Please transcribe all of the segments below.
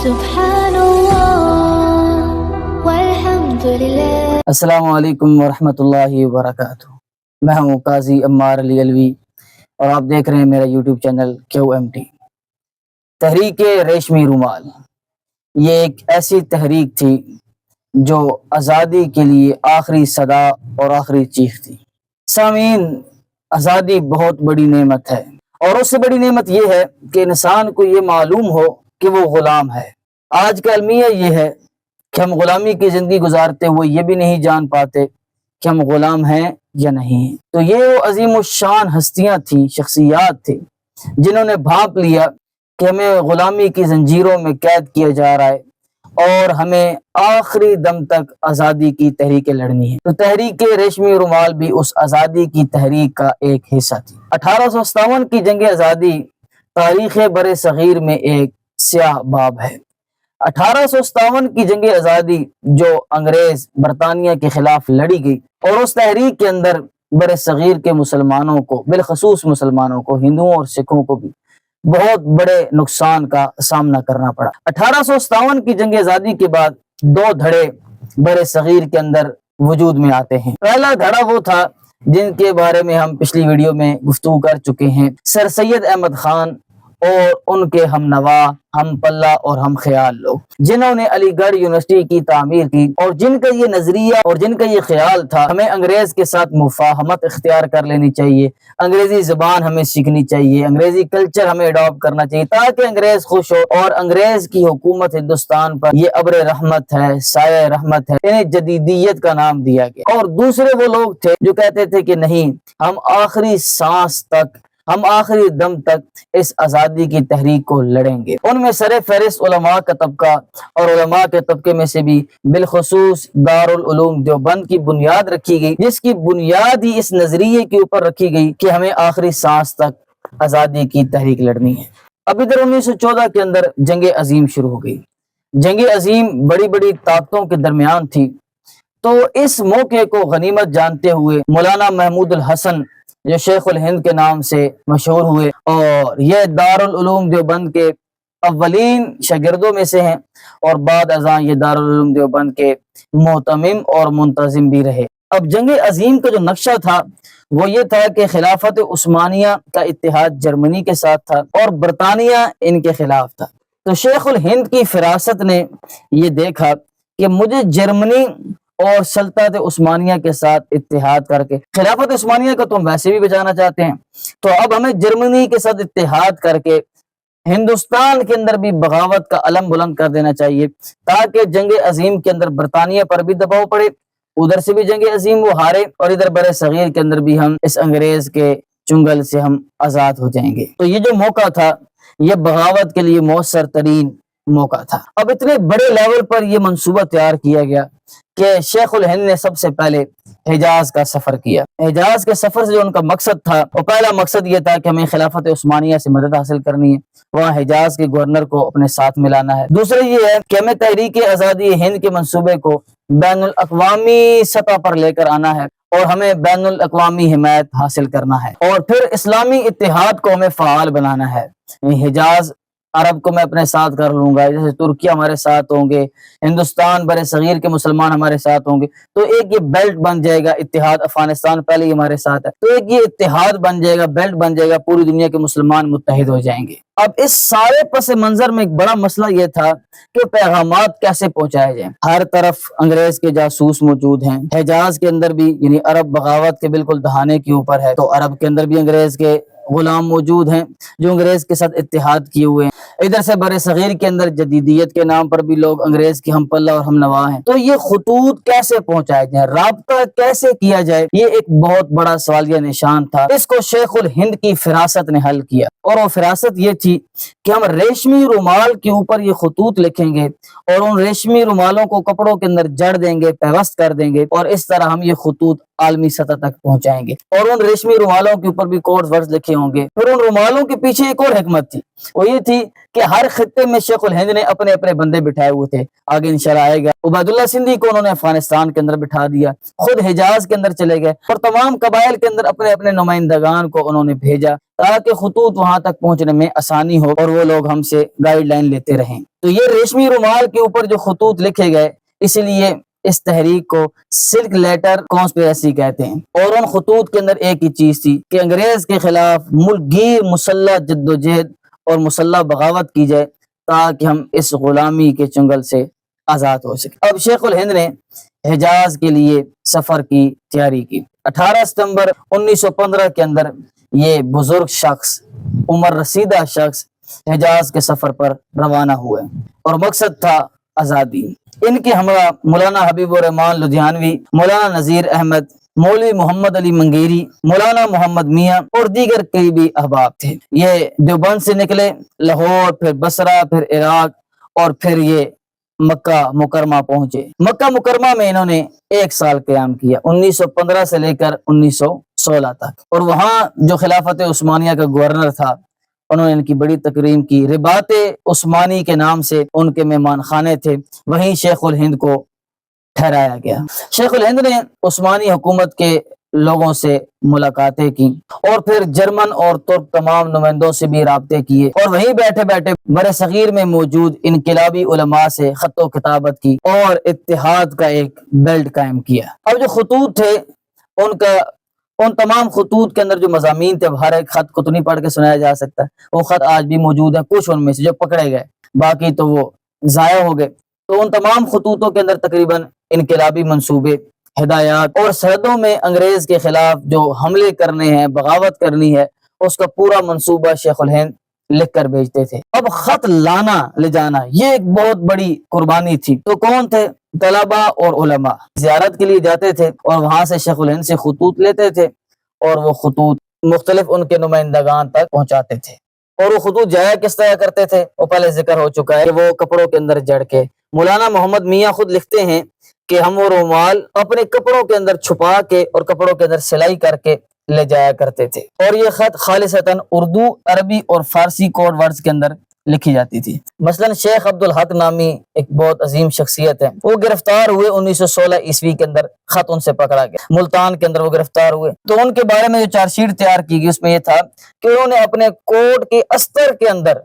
سبحان اللہ والحمد للہ۔ السلام علیکم ورحمۃ اللہ وبرکاتہ۔ میں ہوں قاضی عمار علی علوی اور آپ دیکھ رہے ہیں میرا یوٹیوب چینل QMT۔ تحریک ریشمی رومال یہ ایک ایسی تحریک تھی جو آزادی کے لیے آخری صدا اور آخری چیخ تھی۔ سامعین، آزادی بہت بڑی نعمت ہے، اور اس سے بڑی نعمت یہ ہے کہ انسان کو یہ معلوم ہو کہ وہ غلام ہے۔ آج کا المیہ یہ ہے کہ ہم غلامی کی زندگی گزارتے ہوئے یہ بھی نہیں جان پاتے کہ ہم غلام ہیں یا نہیں ہیں۔ تو یہ وہ عظیم الشان ہستیاں تھیں، شخصیات تھے جنہوں نے بھانپ لیا کہ ہمیں غلامی کی زنجیروں میں قید کیا جا رہا ہے اور ہمیں آخری دم تک آزادی کی تحریکیں لڑنی ہے۔ تو تحریک ریشمی رومال بھی اس آزادی کی تحریک کا ایک حصہ تھی۔ 1857 کی جنگ آزادی تاریخ بر صغیر میں ایک سیاہ باب ہے۔ 1857 کی جنگ آزادی جو انگریز برطانیہ کے خلاف لڑی گئی، اور اس تحریک کے اندر بر صغیر کے مسلمانوں کو، بالخصوص مسلمانوں کو، ہندوؤں اور سکھوں کو بھی بہت بڑے نقصان کا سامنا کرنا پڑا۔ 1857 کی جنگ آزادی کے بعد دو دھڑے بر صغیر کے اندر وجود میں آتے ہیں۔ پہلا دھڑا وہ تھا جن کے بارے میں ہم پچھلی ویڈیو میں گفتگو کر چکے ہیں، سر سید احمد خان اور ان کے ہم نوا، ہم پلہ اور ہم خیال لوگ، جنہوں نے علی گڑھ یونیورسٹی کی تعمیر کی، اور جن کا یہ نظریہ اور جن کا یہ خیال تھا ہمیں انگریز کے ساتھ مفاہمت اختیار کر لینی چاہیے، انگریزی زبان ہمیں سیکھنی چاہیے، انگریزی کلچر ہمیں اڈاپٹ کرنا چاہیے تاکہ انگریز خوش ہو، اور انگریز کی حکومت ہندوستان پر یہ ابر رحمت ہے، سایہ رحمت ہے، انہیں جدیدیت کا نام دیا گیا۔ اور دوسرے وہ لوگ تھے جو کہتے تھے کہ نہیں، ہم آخری سانس تک، ہم آخری دم تک اس آزادی کی تحریک کو لڑیں گے۔ ان میں سر فہرست علماء کا طبقہ، اور علماء کے طبقے میں سے بھی بالخصوص دارالعلوم دیوبند کی بنیاد رکھی گئی، جس کی بنیاد ہی اس نظریے کے اوپر رکھی گئی کہ ہمیں آخری سانس تک آزادی کی تحریک لڑنی ہے۔ اب ادھر 1914 کے اندر جنگ عظیم شروع ہو گئی۔ جنگ عظیم بڑی بڑی طاقتوں کے درمیان تھی، تو اس موقع کو غنیمت جانتے ہوئے مولانا محمود الحسن، جو شیخ الہند کے نام سے مشہور ہوئے، اور یہ دارالعلوم دیوبند کے اولین شاگردوں میں سے ہیں، اور بعد ازاں یہ دارالعلوم دیوبند کے محتمم اور منتظم بھی رہے۔ اب جنگ عظیم کا جو نقشہ تھا وہ یہ تھا کہ خلافت عثمانیہ کا اتحاد جرمنی کے ساتھ تھا اور برطانیہ ان کے خلاف تھا۔ تو شیخ الہند کی فراست نے یہ دیکھا کہ مجھے جرمنی اور سلطنت عثمانیہ کے ساتھ اتحاد کر کے، خلافت عثمانیہ کا تو ہم ویسے بھی بچانا چاہتے ہیں، تو اب ہمیں جرمنی کے ساتھ اتحاد کر کے ہندوستان کے اندر بھی بغاوت کا علم بلند کر دینا چاہیے، تاکہ جنگ عظیم کے اندر برطانیہ پر بھی دباؤ پڑے، ادھر سے بھی جنگ عظیم وہ ہارے، اور ادھر بر صغیر کے اندر بھی ہم اس انگریز کے چنگل سے ہم آزاد ہو جائیں گے۔ تو یہ جو موقع تھا یہ بغاوت کے لیے مؤثر ترین موقع تھا۔ اب اتنے بڑے لیول پر یہ منصوبہ تیار کیا گیا کہ شیخ الہند نے سب سے پہلے حجاز کا سفر کیا۔ حجاز کے سفر سے جو ان کا مقصد تھا، وہ پہلا مقصد یہ تھا کہ ہمیں خلافت عثمانیہ سے مدد حاصل کرنی ہے، وہاں حجاز کے گورنر کو اپنے ساتھ ملانا ہے۔ دوسرے یہ ہے کہ ہمیں تحریک آزادی ہند کے منصوبے کو بین الاقوامی سطح پر لے کر آنا ہے، اور ہمیں بین الاقوامی حمایت حاصل کرنا ہے، اور پھر اسلامی اتحاد کو ہمیں فعال بنانا ہے۔ حجاز عرب کو میں اپنے ساتھ کر لوں گا، جیسے ترکیہ ہمارے ساتھ ہوں گے، ہندوستان بر صغیر کے مسلمان ہمارے ساتھ ہوں گے، تو ایک یہ بیلٹ بن جائے گا اتحاد۔ افغانستان پہلے ہی ہمارے ساتھ ہے، تو ایک یہ اتحاد بن جائے گا، بیلٹ بن جائے گا، پوری دنیا کے مسلمان متحد ہو جائیں گے۔ اب اس سارے پس منظر میں ایک بڑا مسئلہ یہ تھا کہ پیغامات کیسے پہنچائے جائیں۔ ہر طرف انگریز کے جاسوس موجود ہیں، حجاز کے اندر بھی، یعنی عرب بغاوت کے بالکل دہانے کے اوپر ہے، تو عرب کے اندر بھی انگریز کے غلام موجود ہیں جو انگریز کے ساتھ اتحاد کیے ہوئے ہیں۔ ادھر سے بر صغیر کے اندر جدیدیت کے نام پر بھی لوگ انگریز کے ہم پلہ اور ہم نوا ہیں۔ تو یہ خطوط کیسے پہنچائے جائیں، رابطہ کیسے کیا جائے، یہ ایک بہت بڑا سوالیہ نشان تھا۔ اس کو شیخ الہند کی فراست نے حل کیا، اور وہ فراست یہ تھی کہ ہم ریشمی رومال کے اوپر یہ خطوط لکھیں گے، اور ان ریشمی رومالوں کو کپڑوں کے اندر جڑ دیں گے، پیوست کر دیں گے، اور اس طرح ہم یہ خطوط عالمی سطح تک پہنچائیں گے۔ اور ان ریشمی رومالوں کے اوپر بھی کوڈ ورڈز لکھے ہوں گے۔ پھر ان رومالوں کے پیچھے ایک اور حکمت تھی، وہ یہ تھی کہ ہر خطے میں شیخ الہند نے اپنے اپنے بندے بٹھائے ہوئے تھے۔ آگے انشاءاللہ آئے گا، عبید اللہ سندھی کو انہوں نے افغانستان کے اندر بٹھا دیا، خود حجاز کے اندر چلے گئے اور تمام قبائل کے اندر اپنے اپنے نمائندگان کو انہوں نے بھیجا تاکہ خطوط وہاں تک پہنچنے میں آسانی ہو اور وہ لوگ ہم سے گائیڈ لائن لیتے رہیں۔ تو یہ ریشمی رومال کے اوپر جو خطوط لکھے گئے، اس لیے اس تحریک کو سلک لیٹر کانسپریسی کہتے ہیں۔ اور ان خطوط کے اندر ایک ہی چیز تھی کہ انگریز کے خلاف ملک گیر مسلح جدوجہد اور مسلح بغاوت کی جائے تاکہ ہم اس غلامی کے چنگل سے آزاد ہو سکے۔ اب شیخ الہند نے حجاز کے لیے سفر کی تیاری کی۔ 18 ستمبر 1915 کے اندر یہ بزرگ شخص، عمر رسیدہ شخص حجاز کے سفر پر روانہ ہوئے اور مقصد تھا آزادی۔ ان کے ہمراہ مولانا حبیب الرحمان لدھیانوی، مولانا نذیر احمد، مولوی محمد علی منگیری، مولانا محمد میاں اور دیگر قریبی احباب تھے۔ یہ دیوبند سے نکلے، لاہور، پھر بصرہ، پھر عراق اور پھر یہ مکہ مکرمہ پہنچے۔ مکہ مکرمہ میں انہوں نے 1 سال قیام کیا، 1915 سے لے کر 1916 تک، اور وہاں جو خلافت عثمانیہ کا گورنر تھا انہوں نے ان کی بڑی تکریم کی۔ رباط عثمانی کے نام سے ان کے مہمان خانے تھے، وہیں شیخ الہند کو ٹھہرایا گیا۔ شیخ الہند نے عثمانی حکومت کے لوگوں سے ملاقاتیں کی اور پھر جرمن اور ترک تمام نمائندوں سے بھی رابطے کیے اور وہیں بیٹھے بیٹھے بر صغیر میں موجود انقلابی علماء سے خط و کتابت کی اور اتحاد کا ایک بیلٹ قائم کیا۔ اب جو خطوط تھے ان تمام خطوط کے اندر جو مضامین تھے، ہر ایک خط کو تو نہیں پڑھ کے سنایا جا سکتا، وہ خط آج بھی موجود ہے، کچھ ان میں سے جو پکڑے گئے، باقی تو وہ ضائع ہو گئے۔ تو ان تمام خطوطوں کے اندر تقریباً انقلابی منصوبے، ہدایات اور سرحدوں میں انگریز کے خلاف جو حملے کرنے ہیں، بغاوت کرنی ہے، اس کا پورا منصوبہ شیخ الہند لکھ کر بھیجتے تھے۔ اب خط لانا لے جانا یہ ایک بہت بڑی قربانی تھی۔ تو کون تھے؟ طلبہ اور علماء زیارت کے لیے جاتے تھے اور وہاں سے شیخ الہند سے خطوط لیتے تھے اور وہ خطوط مختلف ان کے نمائندگان تک پہنچاتے تھے۔ اور وہ خطوط جایا کس طرح کرتے تھے، وہ پہلے ذکر ہو چکا ہے کہ وہ کپڑوں کے اندر جڑ کے، مولانا محمد میاں خود لکھتے ہیں کہ ہم وہ رومال اپنے کپڑوں کے اندر چھپا کے اور کپڑوں کے اندر سلائی کر کے لے جایا کرتے تھے، اور یہ خط خالصتاً اردو، عربی اور فارسی کوڈ ورڈز کے اندر لکھی جاتی تھی۔ مثلا شیخ عبدالحق نامی ایک بہت عظیم شخصیت ہے، وہ گرفتار ہوئے 1916 عیسوی کے اندر، خط ان سے پکڑا گیا، ملتان کے اندر وہ گرفتار ہوئے۔ تو ان کے بارے میں جو چارج شیٹ تیار کی گئی اس میں یہ تھا کہ انہوں نے اپنے کوٹ کے استر کے اندر،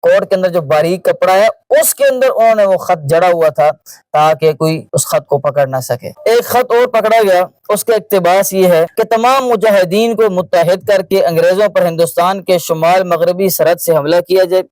کوٹ کے اندر جو باریک کپڑا ہے اس کے اندر انہوں نے وہ خط جڑا ہوا تھا تاکہ کوئی اس خط کو پکڑ نہ سکے۔ ایک خط اور پکڑا گیا، اس کا اقتباس یہ ہے کہ تمام مجاہدین کو متحد کر کے انگریزوں پر ہندوستان کے شمال مغربی سرحد سے حملہ کیا جائے،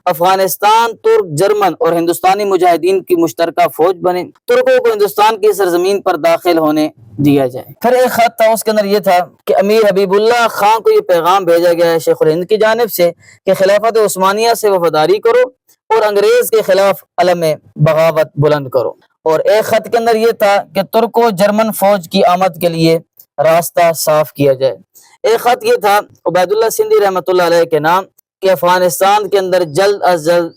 افغانستان، ترک، جرمن اور ہندوستانی مجاہدین کی مشترکہ فوج بنے، ترکوں کو ہندوستان کی سرزمین پر داخل ہونے دیا جائے۔ پھر ایک خط تھا، اس کے اندر یہ تھا کہ امیر حبیب اللہ خان کو یہ پیغام بھیجا گیا ہے شیخ الہند کی جانب سے کہ خلافت عثمانیہ سے وفاداری کرو اور انگریز کے خلاف علم بغاوت بلند کرو۔ اور ایک خط کے اندر یہ تھا کہ ترک و جرمن فوج کی آمد کے لیے راستہ صاف کیا جائے۔ ایک خط یہ تھا عبید اللہ سندھی رحمۃ اللہ علیہ کے نام کہ افغانستان کے اندر جلد از جلد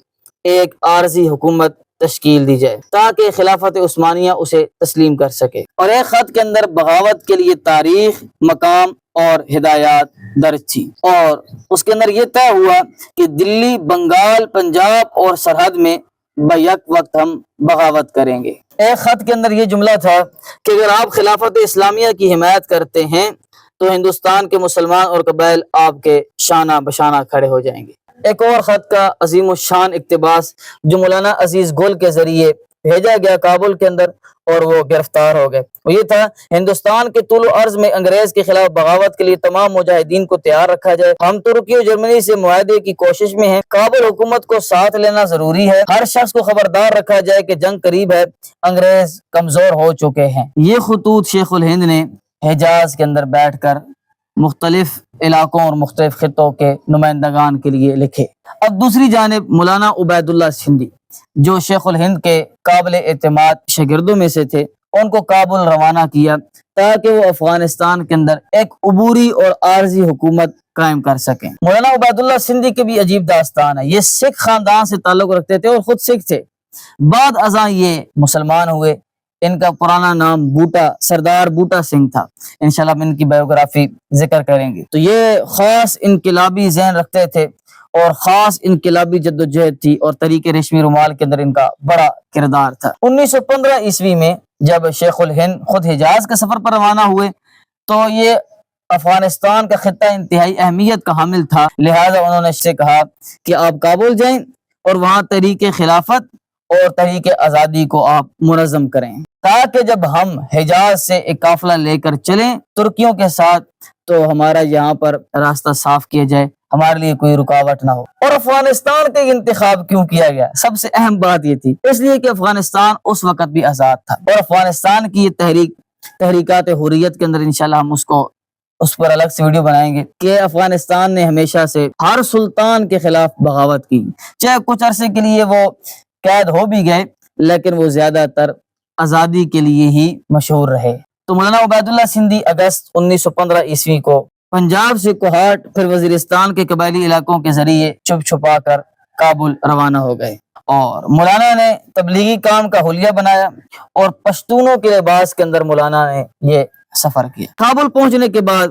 ایک عارضی حکومت تشکیل دی جائے تاکہ خلافت عثمانیہ اسے تسلیم کر سکے۔ اور ایک خط کے اندر بغاوت کے لیے تاریخ، مقام اور ہدایات درج تھی، اور اس کے اندر یہ طے ہوا کہ دلی، بنگال، پنجاب اور سرحد میں بیک وقت ہم بغاوت کریں گے۔ ایک خط کے اندر یہ جملہ تھا کہ اگر آپ خلافت اسلامیہ کی حمایت کرتے ہیں تو ہندوستان کے مسلمان اور قبائل آپ کے شانہ بشانہ کھڑے ہو جائیں گے۔ ایک اور خط کا عظیم الشان اقتباس جو مولانا عزیز گل کے ذریعے بھیجا گیا کابل کے اندر اور وہ گرفتار ہو گئے، وہ یہ تھا ہندوستان کے طول و عرض میں انگریز کے خلاف بغاوت کے لیے تمام مجاہدین کو تیار رکھا جائے، ہم ترکی اور جرمنی سے معاہدے کی کوشش میں ہیں، کابل حکومت کو ساتھ لینا ضروری ہے، ہر شخص کو خبردار رکھا جائے کہ جنگ قریب ہے، انگریز کمزور ہو چکے ہیں۔ یہ خطوط شیخ الہند نے حجاز کے اندر بیٹھ کر مختلف علاقوں اور مختلف خطوں کے نمائندگان کے لیے لکھے۔ اب دوسری جانب مولانا عبید اللہ سندھی جو شیخ الہند کے قابل اعتماد شاگردوں میں سے تھے، ان کو کابل روانہ کیا تاکہ وہ افغانستان کے اندر ایک عبوری اور عارضی حکومت قائم کر سکیں۔ مولانا عبید اللہ سندھی کے بھی عجیب داستان ہے، یہ سکھ خاندان سے تعلق رکھتے تھے اور خود سکھ تھے، بعد ازاں یہ مسلمان ہوئے، ان کا پرانا نام بوٹا سردار بوٹا سنگھ تھا. انشاءاللہ ہم ان کی بایوگرافی ذکر کریں گے. تو یہ خاص انقلابی ذہن رکھتے تھے اور خاص انقلابی جدوجہد تھی اور تحریک ریشمی رومال کے اندر ان کا بڑا کردار تھا. 1915 عیسوی میں جب شیخ الہند خود حجاز کے سفر پر روانہ ہوئے تو یہ افغانستان کا خطہ انتہائی اہمیت کا حامل تھا، لہذا انہوں نے سے کہا کہ آپ کابل جائیں اور وہاں تحریک خلافت اور تحریک آزادی کو آپ منظم کریں تاکہ جب ہم حجاز سے ایک قافلہ لے کر چلیں ترکیوں کے ساتھ تو ہمارا یہاں پر راستہ صاف کیا جائے، ہمارے لیے کوئی رکاوٹ نہ ہو. اور افغانستان کا انتخاب کیوں کیا گیا؟ سب سے اہم بات یہ تھی اس لیے کہ افغانستان اس وقت بھی آزاد تھا اور افغانستان کی یہ تحریکات حریت کے اندر انشاءاللہ ہم اس پر الگ سے ویڈیو بنائیں گے کہ افغانستان نے ہمیشہ سے ہر سلطان کے خلاف بغاوت کی، چاہے کچھ عرصے کے لیے وہ قید ہو بھی گئے لیکن وہ زیادہ تر آزادی کے لیے ہی مشہور رہے. تو مولانا عبید اللہ سندھی اگست 1915 عیسوی کو پنجاب سے کوہاٹ پھر وزیرستان کے قبائلی علاقوں کے ذریعے چھپ چھپا کر کابل روانہ ہو گئے اور مولانا نے تبلیغی کام کا حلیہ بنایا اور پشتونوں کے لباس کے اندر مولانا نے یہ سفر کیا. کابل پہنچنے کے بعد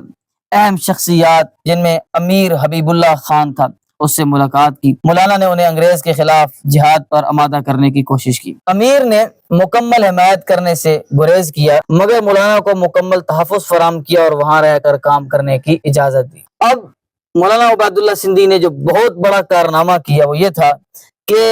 اہم شخصیات جن میں امیر حبیب اللہ خان تھا اس سے ملاقات کی. مولانا نے انہیں انگریز کے خلاف جہاد پر آمادہ کرنے کی کوشش کی. امیر نے مکمل حمایت کرنے سے گریز کیا مگر مولانا کو مکمل تحفظ فراہم کیا اور وہاں رہ کر کام کرنے کی اجازت دی. اب مولانا عبید اللہ سندھی نے جو بہت بڑا کارنامہ کیا وہ یہ تھا کہ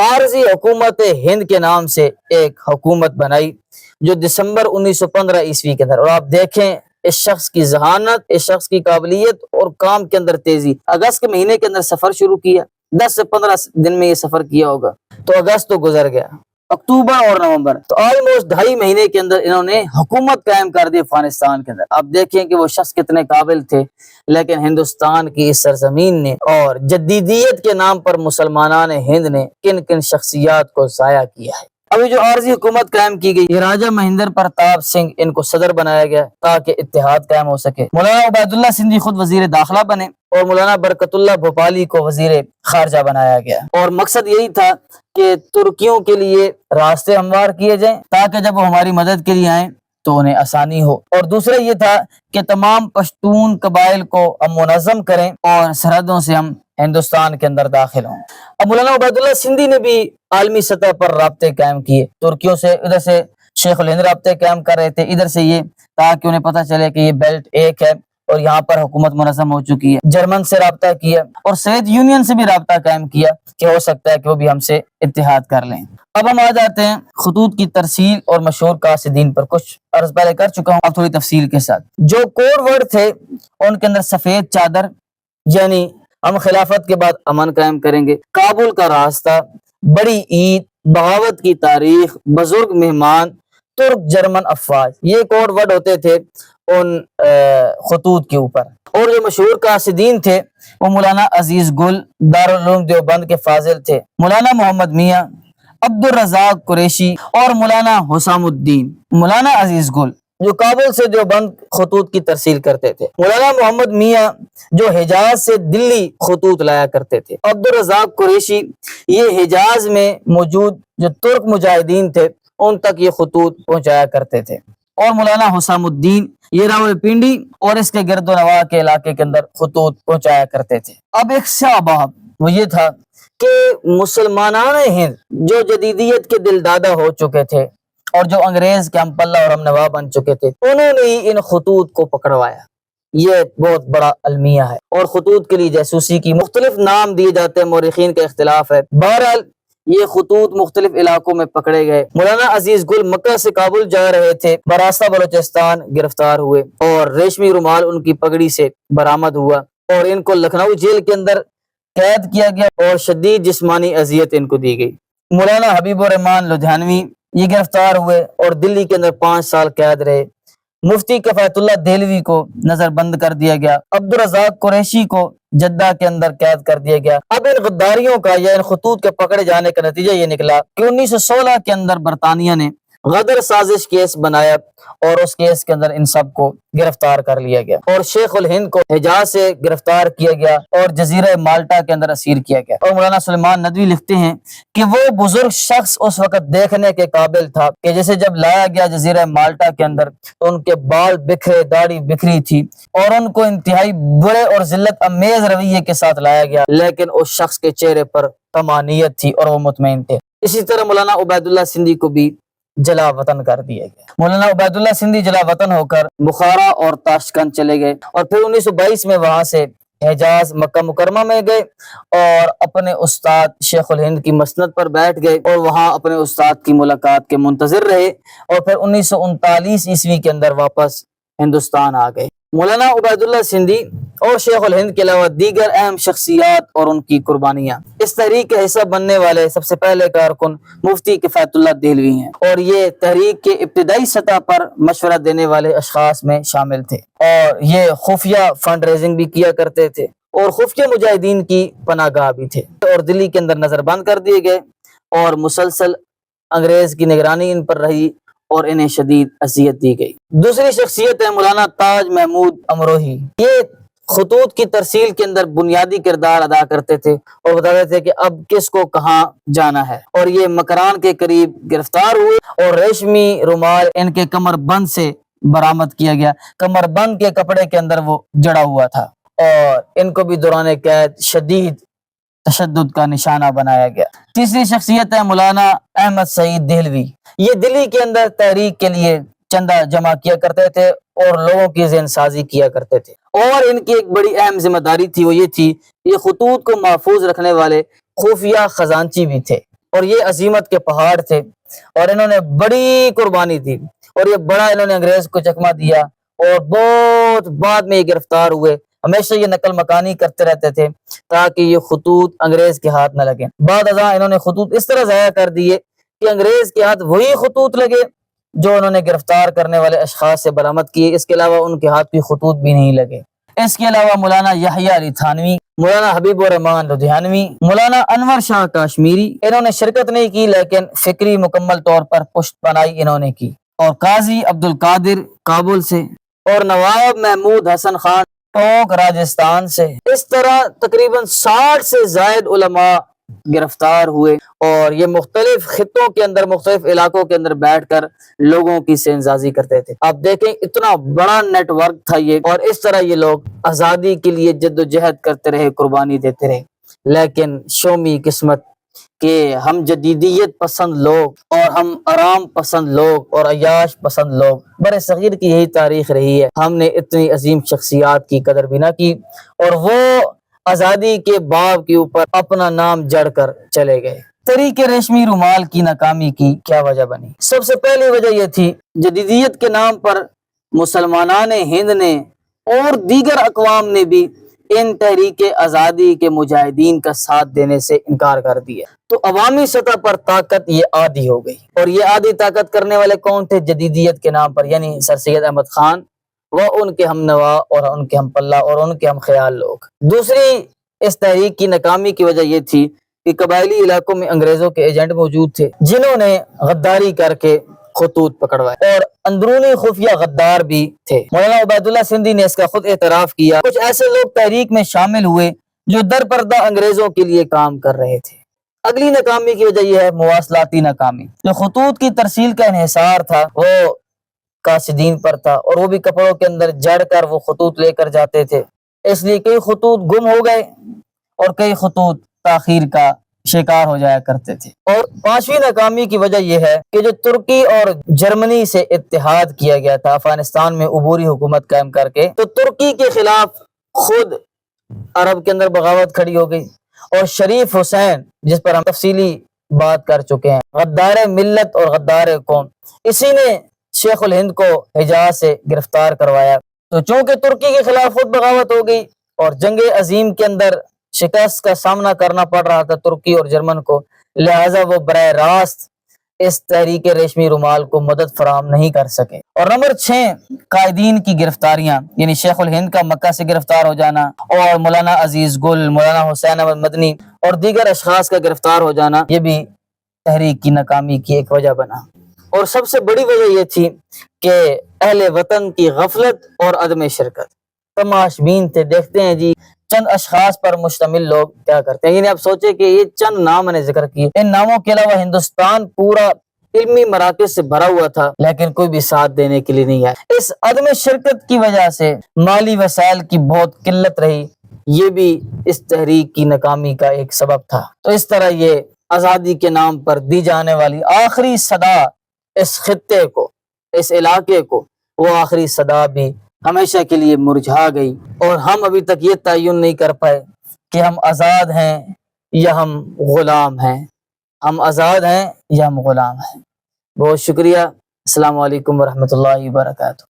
عارضی حکومت ہند کے نام سے ایک حکومت بنائی جو دسمبر 1915 عیسوی کے اندر، اور آپ دیکھیں اس شخص کی ذہانت، اس شخص کی قابلیت اور کام کے اندر تیزی. اگست کے مہینے کے اندر سفر شروع کیا، 10 سے 15 دن میں یہ سفر کیا ہوگا تو اگست تو گزر گیا، اکتوبر اور نومبر، تو آلموسٹ 2.5 مہینے کے اندر انہوں نے حکومت قائم کر دی افغانستان کے اندر. آپ دیکھیں کہ وہ شخص کتنے قابل تھے لیکن ہندوستان کی اس سرزمین نے اور جدیدیت کے نام پر مسلمانان ہند نے کن کن شخصیات کو ضائع کیا ہے. ابھی جو عارضی حکومت قائم کی گئی یہ راجہ مہندر پرتاپ سنگھ ان کو صدر بنایا گیا تاکہ اتحاد قائم ہو سکے. مولانا عبید اللہ سندھی خود وزیر داخلہ بنے اور مولانا برکت اللہ بھوپالی کو وزیر خارجہ بنایا گیا اور مقصد یہی تھا کہ ترکیوں کے لیے راستے ہموار کیے جائیں تاکہ جب وہ ہماری مدد کے لیے آئیں تو انہیں آسانی ہو. اور دوسرا یہ تھا کہ تمام پشتون قبائل کو ہم منظم کریں اور سرحدوں سے ہم ہندوستان کے اندر داخل ہوں. اب مولانا عبید اللہ سندھی نے بھی عالمی سطح پر رابطے قائم کیے. ترکیوں سے ادھر سے شیخ الہند رابطے قائم کر رہے تھے، ادھر سے یہ تاکہ انہیں پتہ چلے کہ یہ بیلٹ ایک ہے اور یہاں پر حکومت منظم ہو چکی ہے. جرمن سے رابطہ کیا اور سوویت یونین سے بھی رابطہ قائم کیا کہ ہو سکتا ہے کہ وہ بھی ہم سے اتحاد کر لیں. اب ہم آ جاتے ہیں خطوط کی ترسیل اور مشہور قاصدین پر. کچھ عرض پہلے کر چکا ہوں، اب تھوڑی تفصیل کے ساتھ. جو کوڈ ورڈ تھے ان کے اندر سفید چادر یعنی ہم خلافت کے بعد امن قائم کریں گے، کابل کا راستہ، بڑی عید، بغاوت کی تاریخ، بزرگ مہمان، ترک جرمن افواج، یہ کوڈ ورڈ ہوتے تھے ان خطوط کے اوپر. اور جو مشہور قاصدین تھے وہ مولانا عزیز گل دارالعلوم دیوبند کے فاضل تھے، مولانا محمد میاں، عبد الرزاق قریشی اور مولانا حسام الدین. مولانا عزیز گل جو کابل سے دیوبند خطوط کی ترسیل کرتے تھے، مولانا محمد میاں جو حجاز سے دلی خطوط لایا کرتے تھے، عبد الرزاق قریشی یہ حجاز میں موجود جو ترک مجاہدین تھے ان تک یہ خطوط پہنچایا کرتے تھے، اور مولانا حسام الدین یہ راول پنڈی اور اس کے گرد و نواح کے علاقے کے اندر خطوط پہنچایا کرتے تھے. اب ایک سبب وہ یہ تھا کہ مسلمانان ہند جو جدیدیت کے دل دادہ ہو چکے تھے اور جو انگریز کے ہم پلہ اور ہم نوا بن چکے تھے انہوں نے ہی ان خطوط کو پکڑوایا. یہ بہت بڑا المیہ ہے اور خطوط کے لیے جاسوسی کی مختلف نام دیے جاتے ہیں، مورخین کا اختلاف ہے. بہرحال یہ خطوط مختلف علاقوں میں پکڑے گئے. مولانا عزیز گل مکہ سے کابل جا رہے تھے، براستہ بلوچستان گرفتار ہوئے اور ریشمی رومال ان کی پگڑی سے برآمد ہوا اور ان کو لکھنؤ جیل کے اندر قید کیا گیا اور شدید جسمانی اذیت ان کو دی گئی. مولانا حبیب الرحمان لدھیانوی یہ گرفتار ہوئے اور دلی کے اندر 5 سال قید رہے. مفتی کفایت اللہ دہلوی کو نظر بند کر دیا گیا. عبد الرزاق قریشی کو جدہ کے اندر قید کر دیا گیا. اب ان غداریوں کا یا ان خطوط کے پکڑے جانے کا نتیجہ یہ نکلا کہ 1916 کے اندر برطانیہ نے غدر سازش کیس بنایا اور اس کیس کے اندر ان سب کو گرفتار کر لیا گیا اور شیخ الہند کو حجاز سے گرفتار کیا گیا اور جزیرہ مالٹا کے اندر اسیر کیا گیا۔ اور مولانا سلیمان ندوی لکھتے ہیں کہ وہ بزرگ شخص اس وقت دیکھنے کے قابل تھا کہ جسے جب لایا گیا جزیرہ مالٹا کے اندر تو ان کے بال بکھرے، داڑھی بکھری تھی اور ان کو انتہائی برے اور ذلت امیز رویے کے ساتھ لایا گیا، لیکن اس شخص کے چہرے پر طمانینت تھی اور وہ مطمئن تھے۔ اسی طرح مولانا عبید اللہ سندھی کو بھی جلا وطن کر دیا گیا۔ مولانا عبید اللہ سندھی جلا وطن ہو کر بخارا اور تاشقند چلے گئے اور پھر 1922 میں وہاں سے حجاز مکہ مکرمہ میں گئے اور اپنے استاد شیخ الہند کی مسند پر بیٹھ گئے اور وہاں اپنے استاد کی ملاقات کے منتظر رہے اور پھر 1939 عیسوی کے اندر واپس ہندوستان آ گئے۔ مولانا عبید اللہ سندھی اور شیخ الہند کے علاوہ دیگر اہم شخصیات اور ان کی قربانیاں۔ اس تحریک کے حصہ بننے والے سب سے پہلے کارکن مفتی کفایت اللہ دہلوی ہیں اور یہ تحریک کے ابتدائی سطح پر مشورہ دینے والے اشخاص میں شامل تھے اور یہ خفیہ فنڈ ریزنگ بھی کیا کرتے تھے اور خفیہ مجاہدین کی پناہ گاہ بھی تھے اور دلی کے اندر نظر بند کر دیے گئے اور مسلسل انگریز کی نگرانی ان پر رہی اور انہیں شدید اذیت دی گئی۔ دوسری شخصیت ہے مولانا تاج محمود امروہی۔ یہ خطوط کی ترسیل کے اندر بنیادی کردار ادا کرتے تھے اور بتاتے تھے کہ اب کس کو کہاں جانا ہے، اور یہ مکران کے قریب گرفتار ہوئے اور ریشمی رومال ان کے کمر بند سے برآمد کیا گیا۔ کمر بند کے کپڑے کے اندر وہ جڑا ہوا تھا اور ان کو بھی دوران قید شدید تشدد کا نشانہ بنایا گیا۔ تیسری شخصیت ہے مولانا احمد سعید دہلوی۔ یہ دلی کے اندر تحریک کے لیے چندہ جمع کیا کرتے تھے اور لوگوں کی ذہن سازی کیا کرتے تھے، اور ان کی ایک بڑی اہم ذمہ داری تھی، وہ یہ تھی یہ خطوط کو محفوظ رکھنے والے خفیہ خزانچی بھی تھے اور یہ عظیمت کے پہاڑ تھے اور انہوں نے بڑی قربانی دی اور یہ بڑا انہوں نے انگریز کو چکمہ دیا اور بہت بعد میں یہ گرفتار ہوئے۔ ہمیشہ یہ نقل مکانی کرتے رہتے تھے تاکہ یہ خطوط انگریز کے ہاتھ نہ لگیں۔ بعد ازاں انہوں نے خطوط اس طرح ضائع کر دیے کہ انگریز کے ہاتھ وہی خطوط لگے جو انہوں نے گرفتار کرنے والے اشخاص سے برآمد کیے، اس کے علاوہ ان کے ہاتھ کوئی خطوط بھی نہیں لگے۔ اس کے علاوہ مولانا یحییٰ علی تھانوی، مولانا حبیب الرحمان لدھیانوی، مولانا انور شاہ کاشمیری، انہوں نے شرکت نہیں کی لیکن فکری مکمل طور پر پشت پناہی انہوں نے کی، اور قاضی عبد القادر کابل سے اور نواب محمود حسن خان ٹونک راجستھان سے۔ اس طرح تقریباً 60 سے زائد علماء گرفتار ہوئے اور یہ مختلف خطوں کے اندر، مختلف علاقوں کے اندر بیٹھ کر لوگوں کی سینسازی کرتے تھے۔ آپ دیکھیں اتنا بڑا نیٹ ورک تھا یہ، اور اس طرح یہ لوگ آزادی کے لیے جد و جہد کرتے رہے، قربانی دیتے رہے، لیکن شومی قسمت کہ ہم جدیدیت پسند لوگ اور ہم آرام پسند لوگ اور عیاش پسند لوگ، بر صغیر کی یہی تاریخ رہی ہے، ہم نے اتنی عظیم شخصیات کی قدر بھی نہ کی اور وہ آزادی کے باب کے اوپر اپنا نام جڑ کر چلے گئے۔ تحریک ریشمی رومال کی ناکامی کی کیا وجہ بنی؟ سب سے پہلی وجہ یہ تھی جدیدیت کے نام پر مسلمانان ہند نے اور دیگر اقوام نے بھی ان تحریک آزادی کے مجاہدین کا ساتھ دینے سے انکار کر دیا، تو عوامی سطح پر طاقت یہ عادی ہو گئی، اور یہ عادی طاقت کرنے والے کون تھے؟ جدیدیت کے نام پر، یعنی سر سید احمد خان وہ ان کے ہم نوا اور ان کے ہم پلہ اور ان کے ہم خیال لوگ۔ دوسری اس تحریک کی ناکامی کی وجہ یہ تھی کہ قبائلی علاقوں میں انگریزوں کے ایجنٹ موجود تھے جنہوں نے غداری کر کے خطوط پکڑوائے، اور اندرونی خفیہ غدار بھی تھے۔ مولانا عبید اللہ سندھی نے اس کا خود اعتراف کیا۔ کچھ ایسے لوگ تحریک میں شامل ہوئے جو در پردہ انگریزوں کے لیے کام کر رہے تھے۔ اگلی ناکامی کی وجہ یہ ہے مواصلاتی ناکامی۔ جو خطوط کی ترسیل کا انحصار تھا وہ قاصدین پر تھا، اور وہ بھی کپڑوں کے اندر جڑ کر وہ خطوط لے کر جاتے تھے، اس لیے کئی خطوط گم ہو گئے اور کئی خطوط تاخیر کا شکار ہو جایا کرتے تھے۔ اور پانچویں ناکامی کی وجہ یہ ہے کہ جو ترکی اور جرمنی سے اتحاد کیا گیا تھا افغانستان میں عبوری حکومت قائم کر کے، تو ترکی کے خلاف خود عرب کے اندر بغاوت کھڑی ہو گئی، اور شریف حسین جس پر ہم تفصیلی بات کر چکے ہیں، غدار ملت اور غدار قوم، اسی نے شیخ الہند کو حجاز سے گرفتار کروایا۔ تو چونکہ ترکی کے خلاف خود بغاوت ہو گئی اور جنگ عظیم کے اندر شکست کا سامنا کرنا پڑ رہا تھا ترکی اور جرمن کو، لہٰذا وہ براہ راست اس تحریک ریشمی رومال کو مدد فراہم نہیں کر سکے۔ اور نمبر 6، قائدین کی گرفتاریاں، یعنی شیخ الہند کا مکہ سے گرفتار ہو جانا اور مولانا عزیز گل، مولانا حسین احمد مدنی اور دیگر اشخاص کا گرفتار ہو جانا، یہ بھی تحریک کی ناکامی کی ایک وجہ بنا۔ اور سب سے بڑی وجہ یہ تھی کہ اہل وطن کی غفلت اور عدم شرکت۔ تماش بین تھے، دیکھتے ہیں جی چند اشخاص پر مشتمل لوگ کیا کرتے ہیں۔ یعنی آپ سوچیں کہ یہ چند نام میں نے ذکر کیے، ان ناموں کے علاوہ ہندوستان پورا علمی مراکز سے بھرا ہوا تھا، لیکن کوئی بھی ساتھ دینے کے لیے نہیں آیا۔ اس عدم شرکت کی وجہ سے مالی وسائل کی بہت قلت رہی، یہ بھی اس تحریک کی ناکامی کا ایک سبب تھا۔ تو اس طرح یہ آزادی کے نام پر دی جانے والی آخری صدا اس خطے کو، اس علاقے کو، وہ آخری صدا بھی ہمیشہ کے لیے مرجھا گئی، اور ہم ابھی تک یہ تعین نہیں کر پائے کہ ہم آزاد ہیں یا ہم غلام ہیں، ہم آزاد ہیں یا ہم غلام ہیں۔ بہت شکریہ۔ السلام علیکم ورحمۃ اللہ وبرکاتہ۔